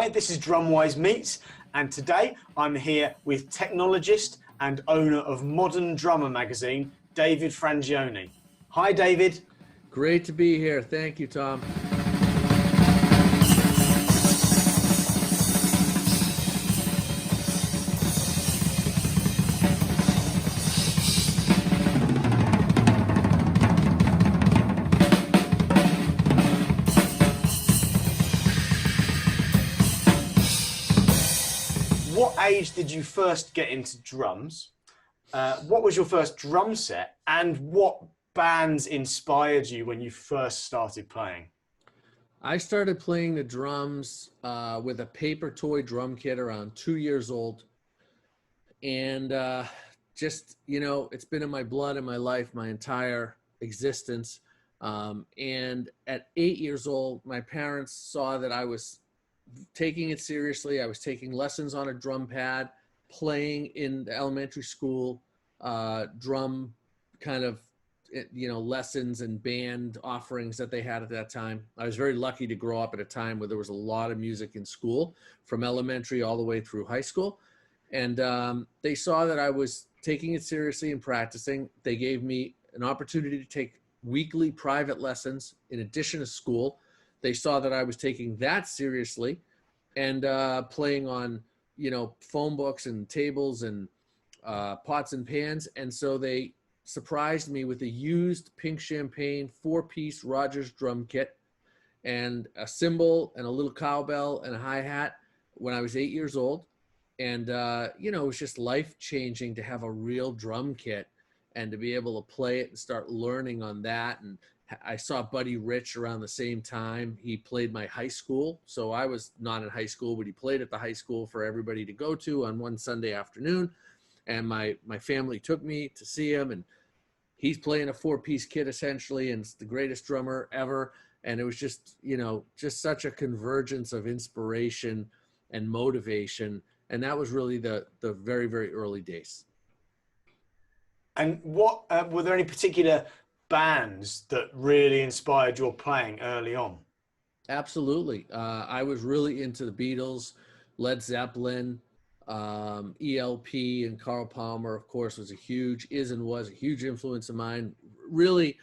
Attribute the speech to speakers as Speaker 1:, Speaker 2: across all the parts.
Speaker 1: Hi, this is DrumWise Meets, and today I'm here with technologist and owner of Modern Drummer magazine, David Frangioni. Hi, David.
Speaker 2: Great to be here. Thank you, Tom.
Speaker 1: What age did you first get into drums? What was your first drum set, and what bands inspired you when you first started playing?
Speaker 2: I started playing the drums with a paper toy drum kit around 2 years old. And just, it's been in my blood and my life, my entire existence. And at 8 years old, my parents saw that I was taking it seriously. I was taking lessons on a drum pad, playing in the elementary school, drum kind of, lessons and band offerings that they had at that time. I was very lucky to grow up at a time where there was a lot of music in school, from elementary all the way through high school. And they saw that I was taking it seriously and practicing. They gave me an opportunity to take weekly private lessons in addition to school. They saw that I was taking that seriously and playing on, phone books and tables and pots and pans. And so they surprised me with a used pink champagne 4-piece Rogers drum kit and a cymbal and a little cowbell and a hi-hat when I was 8 years old. And, it was just life-changing to have a real drum kit and to be able to play it and start learning on that. And I saw Buddy Rich around the same time. He played my high school. So I was not in high school, but he played at the high school for everybody to go to on one Sunday afternoon. And my family took me to see him, and he's playing a 4-piece kit essentially, and it's the greatest drummer ever. And it was just, just such a convergence of inspiration and motivation. And that was really the very, very early days.
Speaker 1: And what were there any particular bands that really inspired your playing early on?
Speaker 2: Absolutely. I was really into the Beatles, Led Zeppelin, ELP, and Carl Palmer, of course, was a huge influence of mine. Really,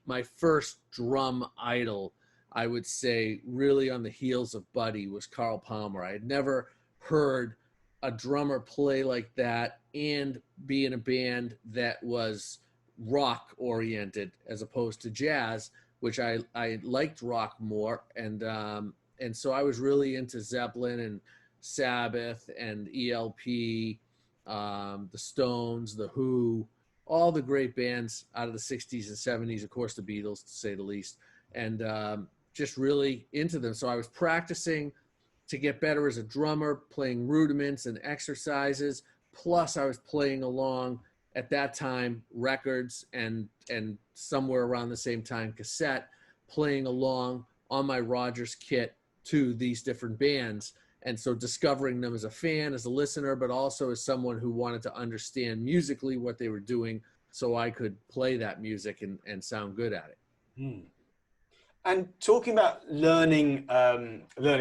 Speaker 2: my first drum idol, I would say, really on the heels of Buddy, was Carl Palmer. I had never heard a drummer play like that and be in a band that was rock oriented as opposed to jazz, which I liked rock more. And so I was really into Zeppelin and Sabbath and ELP, the Stones, the Who, all the great bands out of the 60s and 70s, of course, the Beatles, to say the least, and just really into them. So I was practicing to get better as a drummer, playing rudiments and exercises. Plus I was playing along at that time records and somewhere around the same time cassette, playing along on my Rogers kit to these different bands. And so discovering them as a fan, as a listener, but also as someone who wanted to understand musically what they were doing so I could play that music and sound good at it.
Speaker 1: Hmm. And talking about learning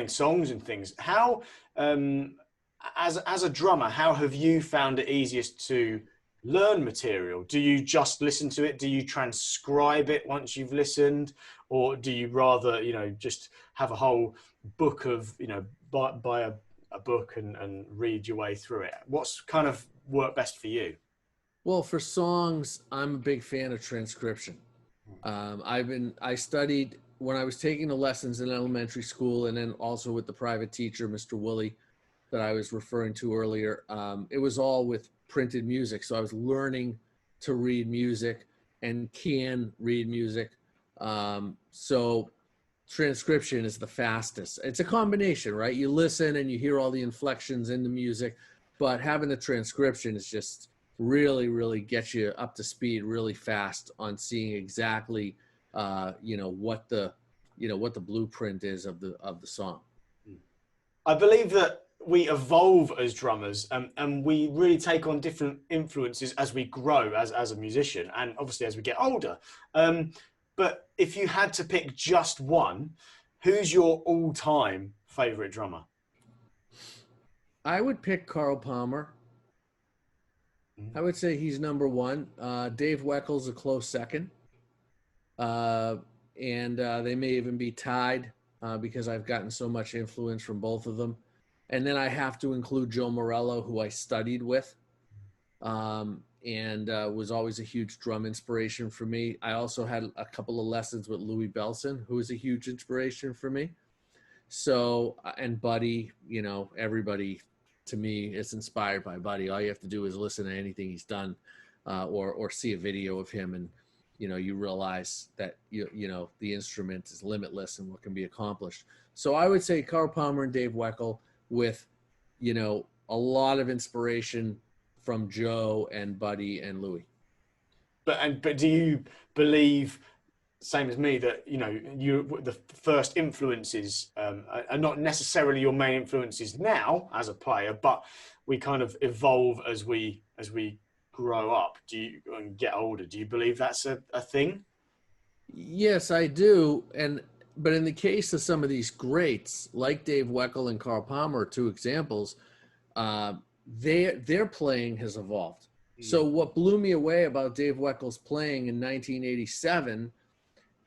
Speaker 1: songs and things, how, as a drummer, how have you found it easiest to learn material? Do you just listen to it? Do you transcribe it once you've listened? Or do you rather, just have a whole book of, buy a book and read your way through it? What's kind of worked best for you?
Speaker 2: Well, for songs, I'm a big fan of transcription. I studied when I was taking the lessons in elementary school, and then also with the private teacher, Mr. Woolley, that I was referring to earlier. It was all with printed music. So I was learning to read music and can read music. So transcription is the fastest. It's a combination, right? You listen and you hear all the inflections in the music, but having the transcription is just really, really gets you up to speed really fast on seeing exactly, what the blueprint is of the song.
Speaker 1: I believe that we evolve as drummers, and we really take on different influences as we grow as a musician, and obviously as we get older. But if you had to pick just one, who's your all-time favorite drummer?
Speaker 2: I would pick Carl Palmer. I would say he's number one. Dave Weckel's a close second. Uh, and they may even be tied because I've gotten so much influence from both of them. And then I have to include Joe Morello, who I studied with, and was always a huge drum inspiration for me. I also had a couple of lessons with Louis Belson, who was a huge inspiration for me. So, and Buddy, you know, everybody to me is inspired by Buddy. All you have to do is listen to anything he's done, or see a video of him, and you know, you realize that you know the instrument is limitless and what can be accomplished. So I would say Carl Palmer and Dave Weckel, with, you know, a lot of inspiration from Joe and Buddy and Louis.
Speaker 1: But do you believe, same as me, that you know the first influences are not necessarily your main influences now as a player, but we kind of evolve as we grow up? Do you and get older? Do you believe that's a thing?
Speaker 2: Yes, I do. But in the case of some of these greats, like Dave Weckel and Carl Palmer, two examples, uh, their playing has evolved. So what blew me away about Dave Weckel's playing in 1987,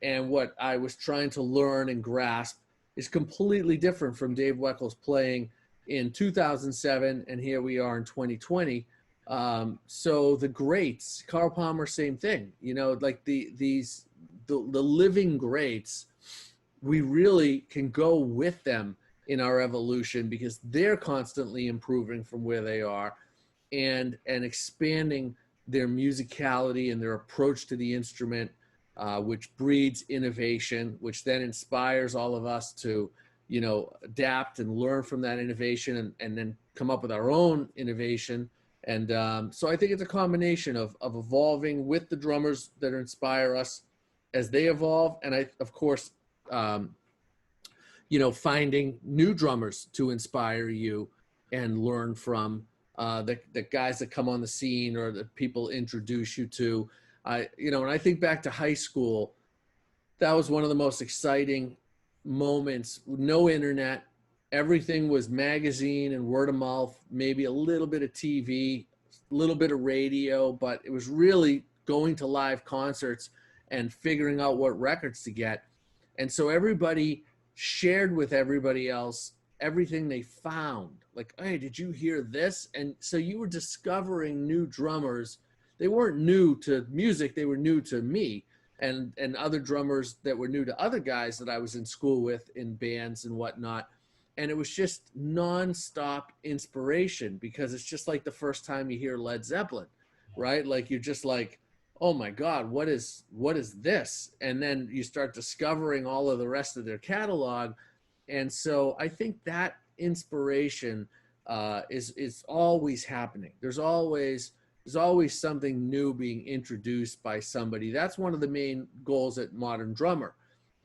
Speaker 2: and what I was trying to learn and grasp, is completely different from Dave Weckel's playing in 2007, and here we are in 2020. So the greats, Carl Palmer, same thing. You know, like the living greats, we really can go with them in our evolution because they're constantly improving from where they are, and expanding their musicality and their approach to the instrument, which breeds innovation, which then inspires all of us to, you know, adapt and learn from that innovation, and then come up with our own innovation. And so I think it's a combination of evolving with the drummers that inspire us as they evolve. And I, of course, you know, finding new drummers to inspire you and learn from, the guys that come on the scene or that people introduce you to. You know, when I think back to high school, that was one of the most exciting moments. No internet, everything was magazine and word of mouth, maybe a little bit of TV, a little bit of radio, but it was really going to live concerts and figuring out what records to get. And so everybody shared with everybody else everything they found. Like, hey, did you hear this? And so you were discovering new drummers. They weren't new to music, they were new to me, and other drummers that were new to other guys that I was in school with in bands and whatnot. And it was just nonstop inspiration, because it's just like the first time you hear Led Zeppelin, right? Like you're just like, oh my God, what is this? And then you start discovering all of the rest of their catalog. And so I think that inspiration is always happening. There's always something new being introduced by somebody. That's one of the main goals at Modern Drummer,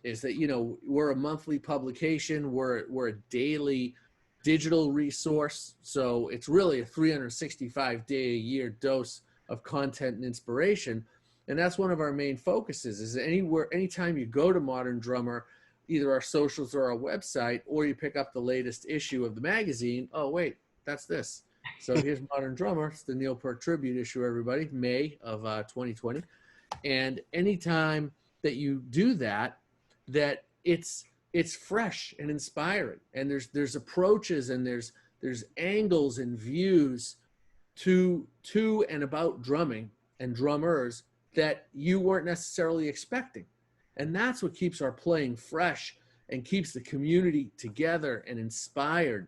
Speaker 2: is that, you know, we're a monthly publication, we're a daily digital resource. So it's really a 365 day a year dose of content and inspiration. And that's one of our main focuses, is anytime you go to Modern Drummer, either our socials or our website, or you pick up the latest issue of the magazine, oh wait, that's this. So here's Modern Drummer. It's the Neil Peart tribute issue, everybody, May of 2020. And anytime that you do that, it's fresh and inspiring. And there's approaches, and there's angles and views to and about drumming and drummers that you weren't necessarily expecting. And that's what keeps our playing fresh and keeps the community together and inspired.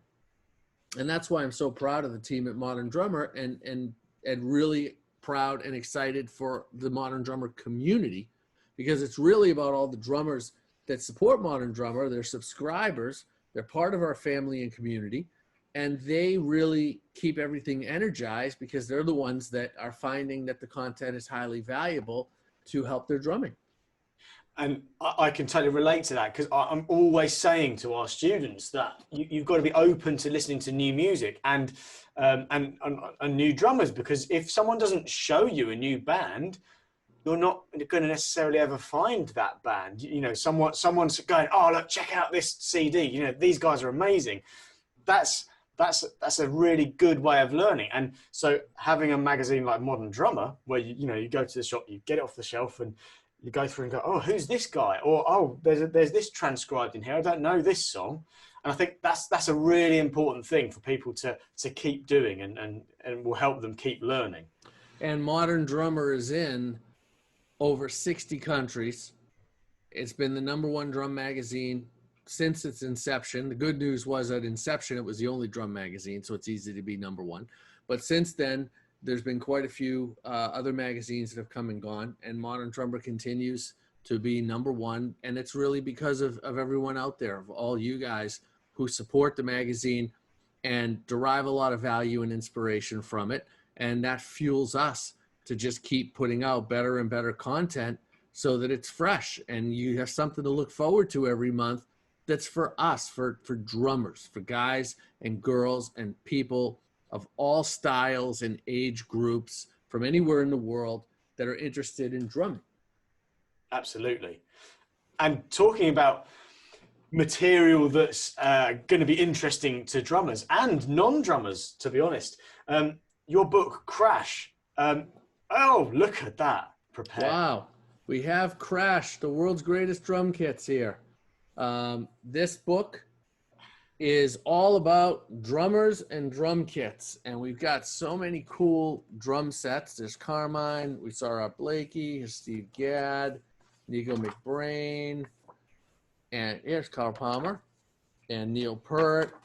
Speaker 2: And that's why I'm so proud of the team at Modern Drummer, and really proud and excited for the Modern Drummer community, because it's really about all the drummers that support Modern Drummer. They're subscribers, they're part of our family and community, and they really keep everything energized, because they're the ones that are finding that the content is highly valuable to help their drumming.
Speaker 1: And I can totally relate to that, because I'm always saying to our students that you've got to be open to listening to new music and new drummers, because if someone doesn't show you a new band, you're not going to necessarily ever find that band. You know, someone's going, oh look, check out this CD. You know, these guys are amazing. That's that's a really good way of learning. And so having a magazine like Modern Drummer, where you go to the shop, you get it off the shelf, and you go through and go, oh, who's this guy? Or oh, there's this transcribed in here. I don't know this song. And I think that's a really important thing for people to keep doing, and will help them keep learning.
Speaker 2: And Modern Drummer is in over 60 countries. It's been the #1 drum magazine since its inception. The good news was at inception, it was the only drum magazine, so it's easy to be #1. But since then, there's been quite a few other magazines that have come and gone, and Modern Drummer continues to be #1. And it's really because of everyone out there, of all you guys who support the magazine and derive a lot of value and inspiration from it. And that fuels us to just keep putting out better and better content so that it's fresh and you have something to look forward to every month that's for us, for drummers, for guys and girls and people of all styles and age groups from anywhere in the world that are interested in drumming.
Speaker 1: Absolutely. And talking about material that's going to be interesting to drummers and non-drummers, to be honest, your book, Crash. Oh, look at that. Prepare.
Speaker 2: Wow. We have Crash, the world's greatest drum kits here. This book is all about drummers and drum kits. And we've got so many cool drum sets. There's Carmine, we saw Art Blakey, here's Steve Gadd, Nico McBrain, and here's Carl Palmer and Neil Peart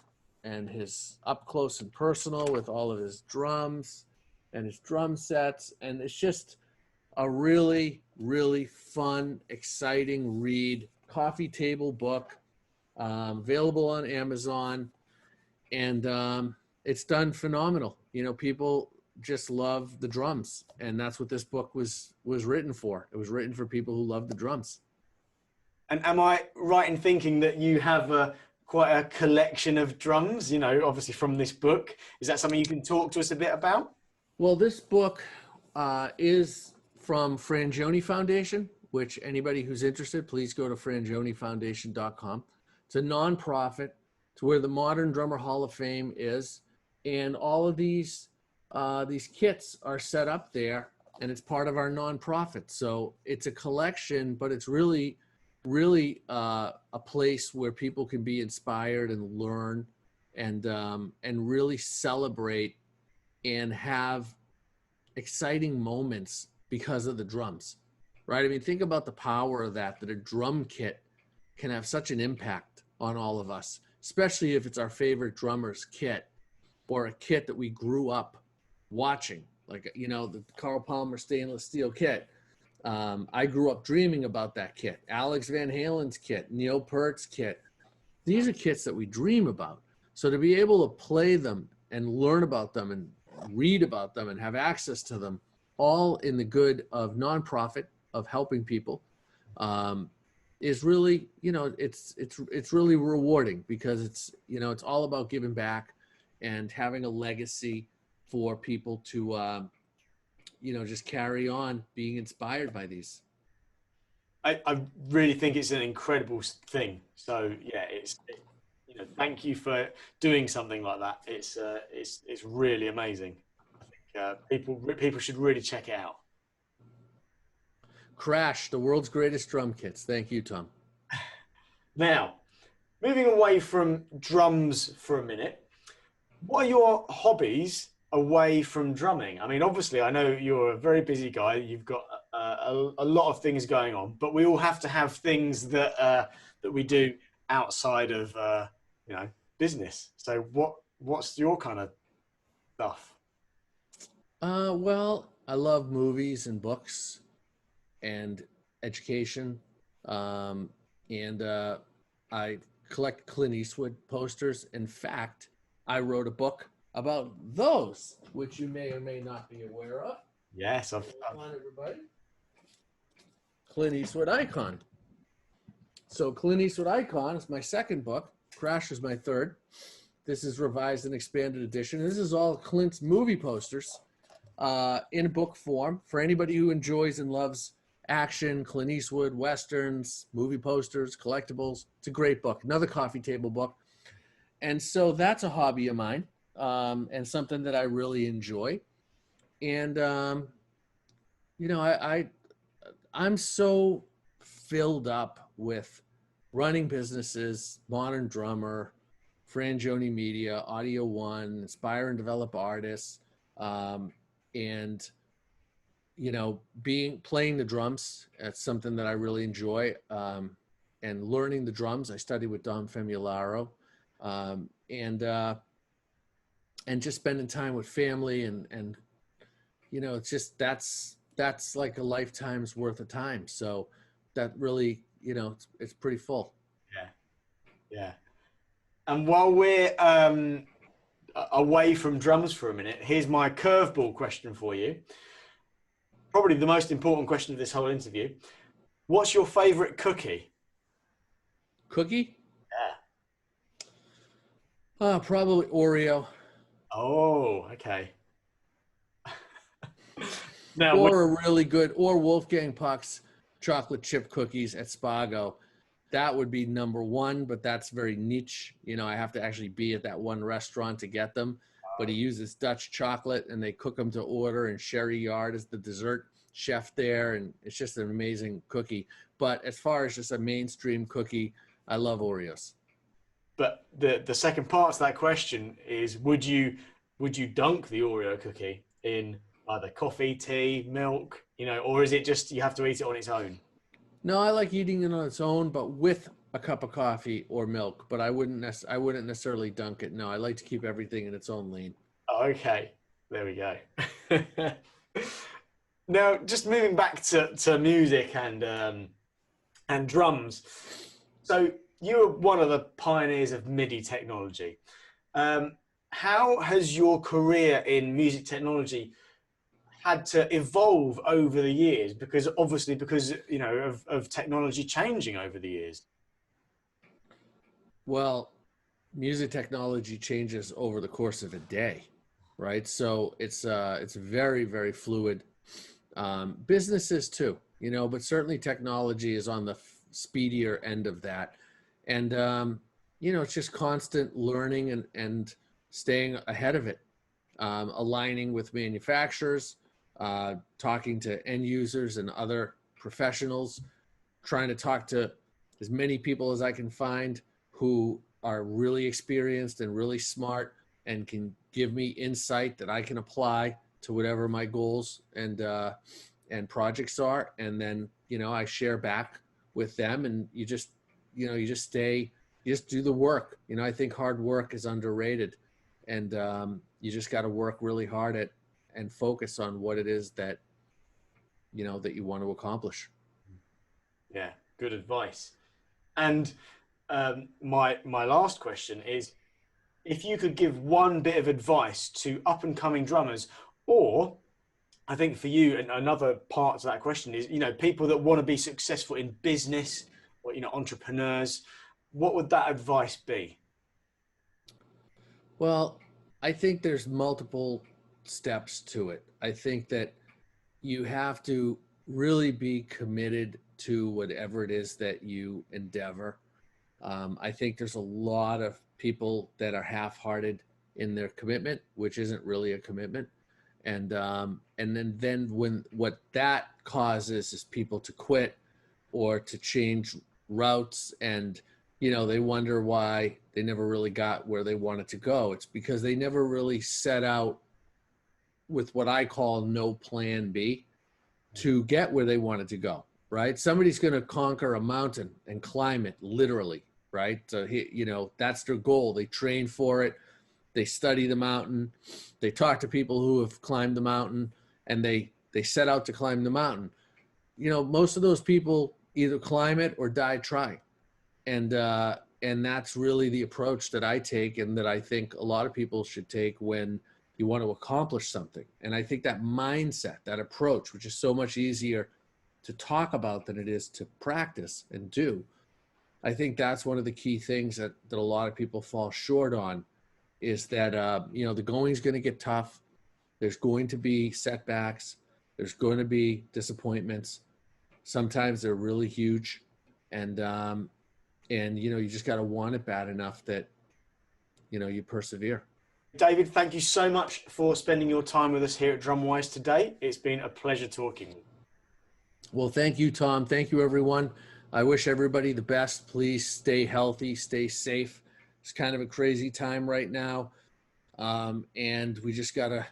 Speaker 2: and his up close and personal with all of his drums and his drum sets. And it's just a really, really fun, exciting read, coffee table book, available on Amazon. And it's done phenomenal. You know, people just love the drums. And that's what this book was written for. It was written for people who love the drums.
Speaker 1: And am I right in thinking that you have quite a collection of drums, you know, obviously from this book? Is that something you can talk to us a bit about?
Speaker 2: Well, this book is from Frangioni Foundation, which anybody who's interested, please go to frangionifoundation.com. It's a nonprofit. It's where the Modern Drummer Hall of Fame is. And all of these kits are set up there, and it's part of our nonprofit. So it's a collection, but it's really a place where people can be inspired and learn and really celebrate and have exciting moments because of the drums, right? I mean, think about the power of that a drum kit can have such an impact on all of us, especially if it's our favorite drummer's kit or a kit that we grew up watching, like, you know, the Carl Palmer stainless steel kit. I grew up dreaming about that kit. Alex Van Halen's kit, Neil Peart's kit. These are kits that we dream about. So to be able to play them and learn about them and read about them and have access to them, all in the good of nonprofit, of helping people, is really, you know, it's really rewarding because it's, you know, it's all about giving back and having a legacy for people to, you know, just carry on being inspired by these.
Speaker 1: I really think it's an incredible thing. So yeah, you know, thank you for doing something like that. It's really amazing. I think people should really check it out.
Speaker 2: Crash, the world's greatest drum kits. Thank you, Tom.
Speaker 1: Now, moving away from drums for a minute, what are your hobbies away from drumming? I mean, obviously, I know you're a very busy guy. You've got a lot of things going on, but we all have to have things that we do outside of you know, business. So what's your kind of stuff?
Speaker 2: Well, I love movies and books and education. And I collect Clint Eastwood posters. In fact, I wrote a book about those, which you may or may not be aware of.
Speaker 1: Yes,
Speaker 2: Come on, everybody. Clint Eastwood Icon. So Clint Eastwood Icon is my second book. Crash is my third. This is revised and expanded edition. This is all Clint's movie posters in book form for anybody who enjoys and loves action, Clint Eastwood, westerns, movie posters, collectibles. It's a great book. Another coffee table book. And so that's a hobby of mine, and something that I really enjoy. And you know, I'm so filled up with running businesses, Modern Drummer, Frangioni Media, Audio One, Inspire and Develop Artists, um, and you know, being playing the drums. That's something that I really enjoy, and learning the drums. I studied with Dom Famularo, um, and just spending time with family, and you know, it's just that's like a lifetime's worth of time. So that really, you know, it's pretty full.
Speaker 1: Yeah. Yeah. And while we're away from drums for a minute, here's my curveball question for you. Probably the most important question of this whole interview. What's your favorite cookie?
Speaker 2: Cookie?
Speaker 1: Yeah.
Speaker 2: Probably Oreo,
Speaker 1: Oh, okay. Now,
Speaker 2: or a really good, or Wolfgang Puck's chocolate chip cookies at Spago. That would be number one, but that's very niche. You know, I have to actually be at that one restaurant to get them. But he uses Dutch chocolate, and they cook them to order. And Sherry Yard is the dessert chef there, and it's just an amazing cookie. But as far as just a mainstream cookie, I love Oreos.
Speaker 1: but the second part to that question is, would you dunk the Oreo cookie in either coffee, tea, milk, or is it just you have to eat it on its own?
Speaker 2: No, I like eating it on its own, but with a cup of coffee or milk. But I wouldn't necessarily dunk it. No, I like to keep everything in its own lane.
Speaker 1: Okay, there we go. Now, just moving back to music and drums. So you were one of the pioneers of MIDI technology. Um, how has your career in music technology had to evolve over the years? Because obviously, because of technology changing over the years.
Speaker 2: Well, music technology changes over the course of a day, right? So it's very very fluid. Businesses too, you know, but certainly technology is on the speedier end of that, and you know, it's just constant learning and staying ahead of it, aligning with manufacturers, talking to end users and other professionals, trying to talk to as many people as I can find who are really experienced and really smart and can give me insight that I can apply to whatever my goals and projects are. And then, you know, I share back with them, and you just, you know, you just do the work. You know, I think hard work is underrated, and you just got to work really hard at and focus on what it is that, you know, that you want to accomplish.
Speaker 1: Yeah, good advice. And my last question is, if you could give one bit of advice to up and coming drummers, or I think for you, and another part to that question is, people that want to be successful in business, or entrepreneurs, what would that advice be?
Speaker 2: Well, I think there's multiple steps to it. I think that you have to really be committed to whatever it is that you endeavor. I think there's a lot of people that are half-hearted in their commitment, which isn't really a commitment. And then when what that causes is people to quit or to change routes, and you know, they wonder why they never really got where they wanted to go. It's because they never really set out with what I call no plan B to get where they wanted to go, right? Somebody's going to conquer a mountain and climb it literally, right? So you know, that's their goal. They train for it. They study the mountain. They talk to people who have climbed the mountain, and they set out to climb the mountain. You know, most of those people either climb it or die trying. And that's really the approach that I take, and that I think a lot of people should take when you want to accomplish something. And I think that mindset, that approach, which is so much easier to talk about than it is to practice and do, I think that's one of the key things that a lot of people fall short on, is that you know, the going's going to get tough. There's going to be setbacks. There's going to be disappointments. Sometimes they're really huge, and you know, you just got to want it bad enough that you persevere.
Speaker 1: David, thank you so much for spending your time with us here at DrumWise today. It's been a pleasure talking with you.
Speaker 2: Well, thank you, Tom. Thank you, everyone. I wish everybody the best. Please stay healthy, stay safe. It's kind of a crazy time right now. And we just gotta,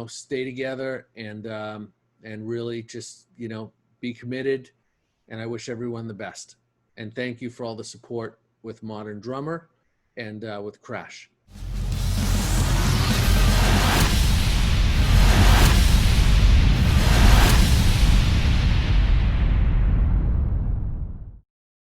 Speaker 2: stay together and really just, be committed. And I wish everyone the best. And thank you for all the support with Modern Drummer and with Crash.